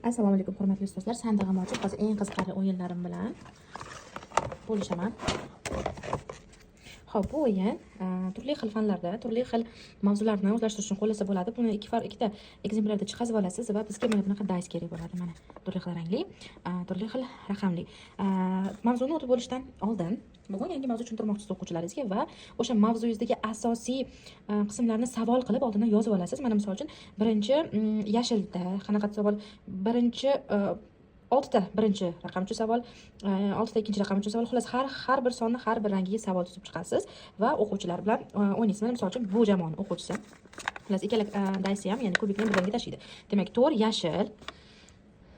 Assalomu alaykum hurmatli ustozlar. Sandig'im ochiq. Hozir eng qiziqarli o'yinlarim bilan bo'lishaman. Xo'p, bu o'yin turli xil fanlarda, turli xil mavzularni o'zlashtirish uchun qo'llasa bo'ladi. Buni ikkita ekzemplyarda chiqazib olasiz va bizga mana bunaqa dice kerak bo'ladi. Mana turli xil rangli, turli xil raqamli. Mavzuni o'tib bo'lishdan oldin bugun yangi mavzu tushuntirmoqchisiz o'quvchilaringizga va o'sha mavzuyingizdagi asosiy qismlarni savol qilib oldindan yozib olasiz. Mana misol uchun birinchi yashilda qanaqa savol, birinchi 6 ta birinchi raqam uchun savol, 6 ta ikkinchi raqam uchun savol. Xullas har bir sonni har bir rangiga savol tuzib chiqasiz va o'quvchilar bilan o'ynaysiz. Mana misol uchun bu jamoaning o'quvchisi. Xullas ikkala daysi ham, ya'ni kubikni bir rangiga tashlaydi. Demak, 4 yashil.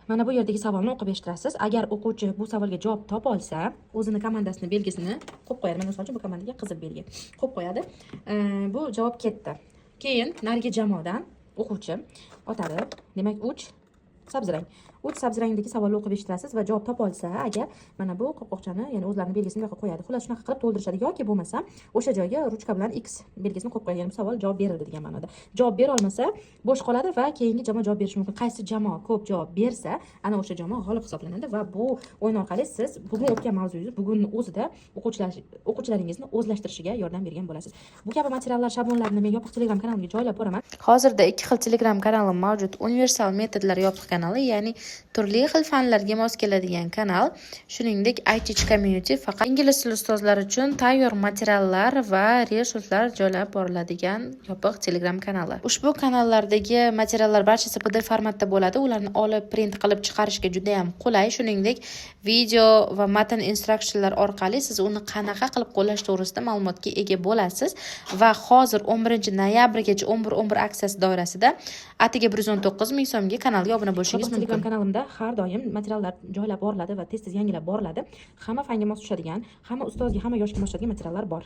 Mana bu yerdagi savolni o'qib eshittirasiz. Agar o'quvchi bu savolga javob topa olsa, o'zini komandasini belgisini qo'yib qo'yadi. Mana misol uchun bu komandaga qizil belgi qo'yib qo'yadi. Bu javob ketdi. Keyin narigi jamoadan o'quvchi otadi. Demak, 3 sabzrang. 3 sabzrangdagi savolni o'qib eshittirasiz va javob topa olsa, agar mana bu qo'rqoqchani, ya'ni o'zlarining belgisini yoqqa qo'yadi. Xullas shunaqa qilib to'ldirishadi yoki bo'lmasa o'sha joyga ruchka bilan X belgisini qo'yib qo'ygan, savol javob berildi degan ma'noda. Javob bera olmasa bo'sh qoladi va keyingi jamoa javob berishi mumkin. Qaysi jamoa ko'p javob bersa, ana o'sha jamoa g'olib hisoblanadi va bu o'yin orqali siz bugun o'tgan mavzuyingizni bugunni o'zida o'quvchilaringizni o'zlashtirishiga yordam bergan bo'lasiz. Bu kabi materiallar, shablonlarni men yopiq Telegram kanalimga joylab boraman. Hozirda 2 xil Telegram kanalim mavjud. Universal metodlar yopiq kanali, ya'ni turli xil fanlarga mos keladigan kanal, shuningdek ITch community faqat ingliz tili ustozlari uchun tayyor materiallar va resurslar joylab boriladigan yopiq Telegram kanali. Ushbu kanallardagi materiallar barchasi PDF formatda bo'ladi. Ularni olib print qilib chiqarishga juda ham qulay. Shuningdek, video va matn instruksiyalar orqali siz uni qanaqa qilib qo'llash to'g'risida ma'lumotga ega bo'lasiz va hozir 11-noyabrgacha 11 aksiyasi doirasida atiga 119 ming so'mga kanalga obuna bo'lishingiz mumkin. Telegram kanalimda har doim materiallar joylab boriladi va tez yangilab boriladi. Hamma fanga mos tushadigan, hamma ustozga, hamma yoshga mos tushadigan materiallar bor.